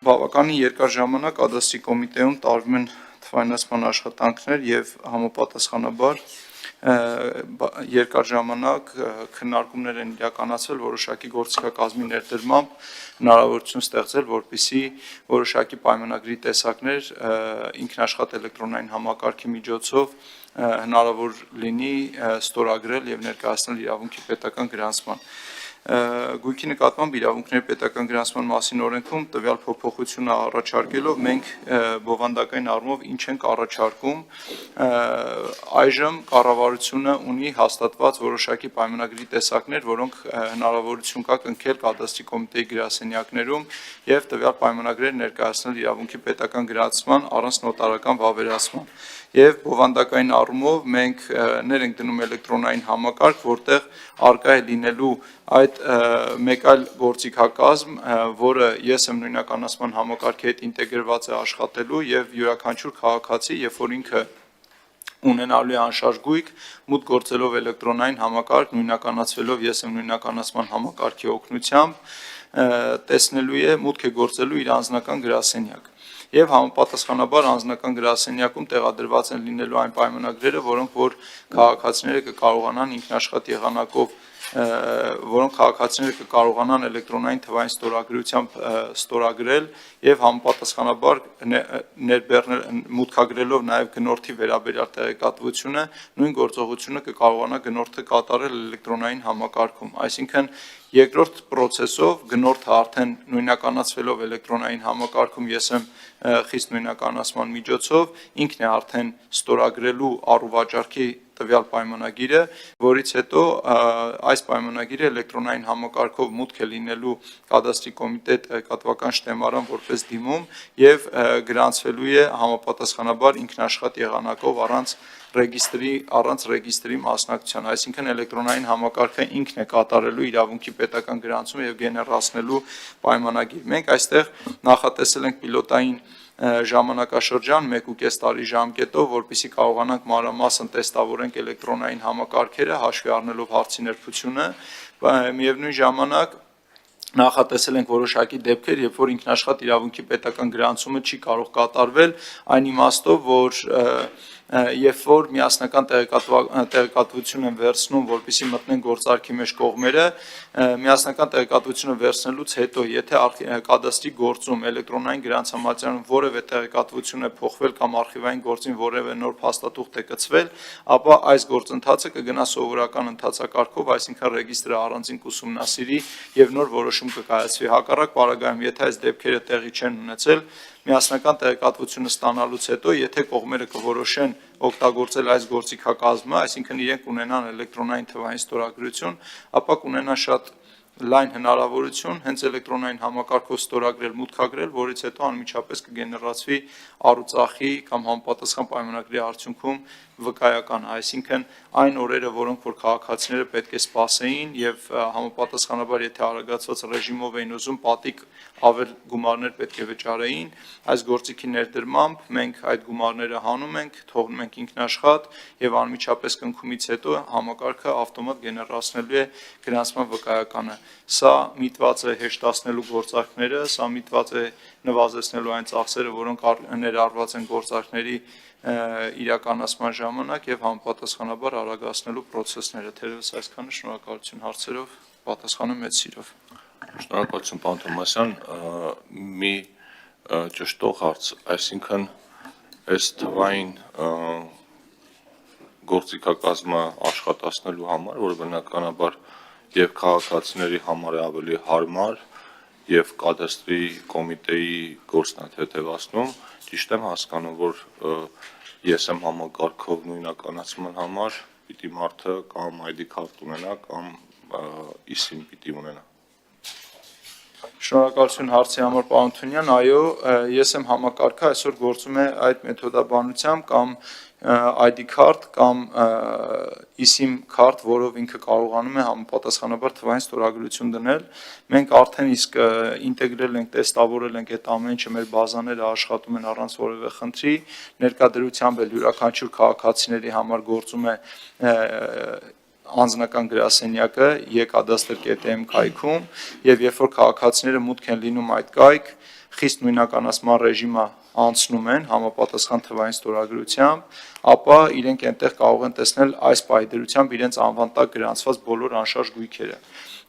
Բավականին երկար ժամանակ կադաստրի կոմիտեում տարվում են թվայնացման աշխատանքներ եւ համապատասխանաբար երկար ժամանակ քննարկումներ են իրականացվել որոշակի գործիքակազմի ներդրմամբ հնարավորություն ստեղծել, որպեսզի որոշակի պայմանագրի տեսակներ ինքնաշխատ էլեկտրոնային համակարգի միջոցով հնարավոր լինի ստորագրել եւ ներկայացնել իրավունքի պետական գրանցման։ Գույքի նկատմամբ իրավունքների պետական գրանցման մասին օրենքում տվյալ փոփոխությունը առաջարկելով մենք բովանդակային առումով ինչ ենք առաջարկում այժմ կառավարությունը ունի հաստատված որոշակի պայմանագրի տեսակներ, որոնք հնարավորություն կա կնքել կադաստրի կոմիտեի գրասենյակներում եւ տվյալ պայմանագրեր ներկայացնել իրավունքի պետական գրանցման առանց նոտարական վավերացման։ Եվ բովանդակային առումով մենք ներ ենք դնում էլեկտրոնային համակարգ, որտեղ արկա է լինելու այդ մեկ այլ գործիքակազմ, որը ես եմ նույնականացման համակարգի հետ ինտեգրված է աշխատելու եւ յուրաքանչյուր քաղաքացի, երբ որ ինքը ունենալու է անշարժ գույք, մուտք գործելով էլեկտրոնային համակարգ, նույնականացվելով ես եմ նույնականացման համակարգի օգնությամբ, տեսնելու է մուտք է գործելու իր անձնական գրասենյակ։ Եվ համապատասխանաբար անձնական գրասենյակում տեղադրված են լինելու այն պայմանագրերը, որոնք որ քաղաքացիները կկարողանան ինքնաշխատ եղանակով էլեկտրոնային թվային ստորագրությամբ ստորագրել եւ համապատասխանաբար մուտքագրելով նաեւ գնորդի վերաբերյալ տեղեկատվությունը նույն գործողությունը կկարողանա գնորդը կատարել էլեկտրոնային համակարգում, այսինքն երկրորդ process-ով գնորդը արդեն նույնականացվելով էլեկտրոնային համակարգում ես եմ խիստ նույնականացման միջոցով ինքն է արդեն ստորագրելու առուվաճառքի տվյալ պայմանագիրը, որից հետո այս պայմանագիրը էլեկտրոնային համակարգով մուտք է լինելու կադաստրի կոմիտե տեղեկատվական շտեմարան որպես դիմում եւ գրանցվելու է համապատասխանաբար ինքնաշխատ եղանակով առանց ռեգիստրի մասնակցության, այսինքն էլեկտրոնային համակարգը ինքն է կատարելու իրավունքի պետական գրանցումը եւ գեներացնելու պայմանագիր։ Մենք այստեղ նախատեսել ենք պիլոտային ժամանակաշրջան 1.5 տարի ժամկետով, որպեսզի կարողանանք մանրամասն տեստավորենք էլեկտրոնային համակարգերը, հաշվի առնելով հարցի նրբությունը, միևնույն ժամանակ նախատեսել ենք որոշակի դեպքեր, երբ որ ինքնաշխատ իրավունքի պետական գրանցումը չի կարող կատարվել, այն իմաստով, որ երբ որ միասնական տեղեկատվություն են վերցնում, որպեսզի մտնեն գործարքի մեջ կողմերը, միասնական տեղեկատվությունը վերցնելուց հետո, եթե կադաստրի գործում էլեկտրոնային գրանցամատչյանում որևէ տեղեկատվություն է փոխվել կամ արխիվային գործին որևէ նոր փաստաթուղթ է կցվել, ապա այս գործընթացը կգնա սովորական ընթացակարգով, այսինքն ռեգիստրը առանձին կուսումնասիրի եւ նոր որոշում կկայացվի։ Հակառակ պարագայում, եթե այս դեպքերը տեղի չեն ունեցել, միասնական տեղեկատվությունը ստանալուց հետո, եթե կողմերը կորոշեն օգտագործել այս գործիքակազմը, այսինքն իրենք ունենան էլեկտրոնային թվային ստորագրություն, ապա կունենան շատ լայն հնարավորություն հենց էլեկտրոնային համակարգով ստորագրել, մուտքագրել, որից հետո անմիջապես կգեներացվի առուծախի կամ համապատասխան պայմանագրի արդյունքում վկայական, այսինքն այն օրերը, որոնք որ քաղաքացիները պետք է սպասեին եւ համապատասխանաբար եթե արագացված ռեժիմով էին ուզում պատիկ ավել գումարներ պետք է վճարեին, այս գործիքի ներդրմամբ մենք այդ գումարները հանում ենք, թողնում ենք ինքնաշխատ եւ անմիջապես կնքումից հետո համակարգը ավտոմատ գեներացնելու է գրանցման վկայականը։ Սա միտված է հեշտացնելու գործարքները, սա միտված է նվազեցնելու այն ծախսերը, որոնք ներառված են գործարքների իրականացման ժամանակ եւ համապատասխանաբար արագացնելու process-ները։ Թերևս այսքանը, շնորհակալություն հարցերով պատասխանում մեծ սիրով։ Շնորհակալություն պարոն Թոմասյան, մի ճշտող հարց, այսինքն այս թվային գործիքակազմը աշխատացնելու համար, որը բնականաբար եւ քաղաքացիների համար է ավելի հարմար եւ կադաստրի կոմիտեի գործն է թեթևացնում, ճիշտ եմ հասկանում, որ ESM համակարգով նույնականացման համար պիտի մարդը կամ ID քարտ ունենա կամ eSIM պիտի ունենա։ Շնորհակալություն հարցի համար պարոն Թունյան, այո, ESM համակարգը այսօր գործում է այդ մեթոդաբանությամբ կամ ID քարտ կամ eSIM քարտ, որով ինքը կարողանում է համապատասխանաբար թվային ստորագրություն դնել։ Մենք արդեն իսկ ինտեգրել ենք, տեստավորել ենք այդ ամեն ինչը, մեր բազաները աշխատում են առանց որևէ խնդրի, ներկայությամբ էլ յուրաքանչյուր քաղաքացիների համար գործում է անձնական գրասենյակը e-cadastr.am կայքում եւ երբ որ քաղաքացիները մուտք են լինում այդ կայք, խիստ նույնականացման ռեժիմը անցնում են համապատասխան թվային ստորագրությամբ, ապա իրենք այնտեղ կարող են տեսնել այս պայդրությամբ իրենց անվան տակ գրանցված բոլոր անշարժ գույքերը։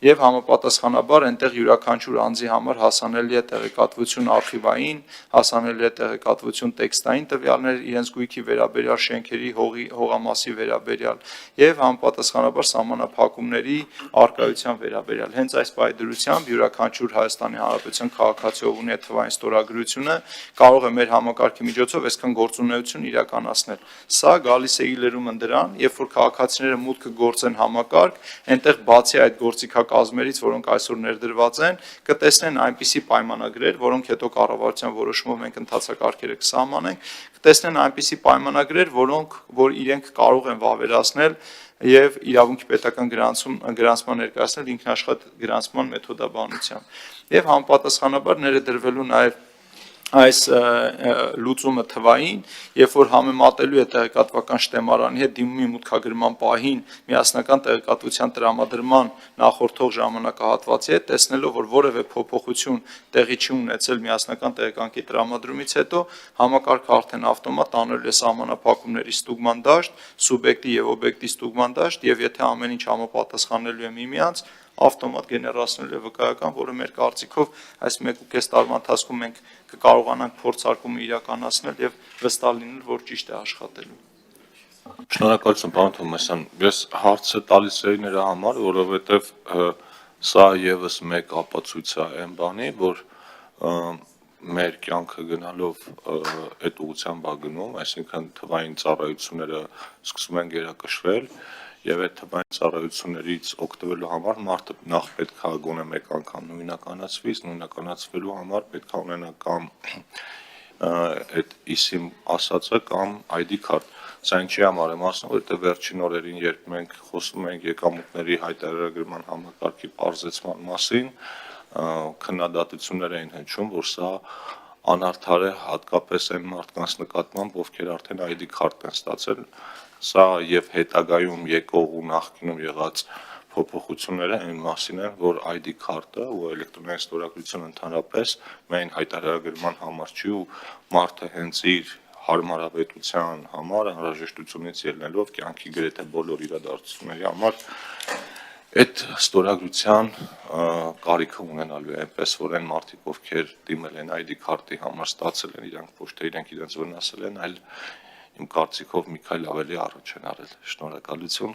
Եվ համապատասխանաբար այնտեղ յուրաքանչյուր անձի համար հասանելի է տեղեկատվություն արխիվային, հասանելի է տեղեկատվություն տեքստային տվյալներ իրենց գույքի վերաբերյալ, շենքերի հողամասի վերաբերյալ եւ համապատասխանաբար սահմանափակումների արկայության վերաբերյալ։ Հենց այս պայդրությամբ յուրաքանչյուր Հայաստանի Հանրապետության քաղաքացի, ով ունի թվային ստորագրությունը, կարող է մեր համակարգի միջոցով այսքան գործունեություն իրականացնել։ Սա գալիս է իլերում դրան, երբ որ քաղաքացիները մուտքը գործեն համակարգ, այնտեղ բացի այդ գործիքակազմերից, որոնք այսօր ներդրված են, կտեսնեն այնպիսի պայմանագրեր, որոնք հետո կառավարության որոշումով մենք ընթացակարգերը կսահմանենք, կտեսնեն այնպիսի պայմանագրեր, որ իրենք կարող են վավերացնել եւ իրավունքի պետական գրանցման ներկայացնել ինքնաշխատ գրանցման մեթոդաբանությամբ։ Եվ համապատասխանաբար ներդրվելու նաեւ այս լուծումը թվային, երբ որ համեմատելու է տեղեկատվական շտեմարանի հետ դիմումի մուտքագրման պահին միասնական տեղեկատվության տրամադրման նախորդող ժամանակահատվածի հետ, տեսնելով որ որևէ փոփոխություն տեղի չի ունեցել միասնական տեղեկանքի տրամադրումից հետո, համակարգը արդեն ավտոմատ անելու է սահմանափակումների ստուգման դաշտ, սուբյեկտի եւ օբյեկտի ստուգման դաշտ, եւ եթե ամեն ինչ համապատասխանելու է միմյանց, ավտոմատ գեներացնելու է վկայական, որը մեր կարծիքով այս 1.5 տարվա ընթացքում մենք կկարողանանք փորձարկումը իրականացնել եւ վստահ լինել, որ ճիշտ է աշխատելու։ Շնորհակալություն, պարոն Թովմասյան։ Ես հարցը տալիս էի նրա համար, որովհետեւ սա եւս մեկ ապացույց է այն բանի, որ մեր կյանքը գնալով այդ ուղղությամբ է գնում, այսինքն թվային ծառայությունները սկսում են գերակշռել եւ այդ թվային ծառայություններից օգտվելու համար մարդը նախ պետք է գոնե մեկ անգամ նույնականացվելու համար պետք է ունենա կամ այդ իսիմ ասածը կամ ID card։ Սա ինչի համար եմ ասում, որովհետեւ վերջին օրերին, երբ մենք խոսում ենք եկամուտների հայտարարագրման համակարգի պարզեցման մասին, քննադատություններ էին հնչում, որ սա անարդար է հատկապես այն մարդկանց նկատմամբ, ովքեր արդեն ID card են ստացել, սա եւ հետագայում եկող ու նախկինում եղած փոփոխությունները այն մասին են, որ ID card-ը ու էլեկտրոնային ստորագրությունը ընդհանրապես միայն հայտարարագրման համար չի ու մարդը հենց իր հարմարավետության համար անհրաժեշտությունից ելնելով կյանքի գրեթե բոլոր իրադարձությունների համար այդ ստորագրության կարիքը ունենալու է, այնպես որ այն մարդիկ, ովքեր դիմել են ID card-ի համար ստացել են, իրանք ոչ թե իրենք իրենց վնասել են, այլ իմ կարծիքով մի քայլ ավելի առաջ են արել։ Շնորհակալություն։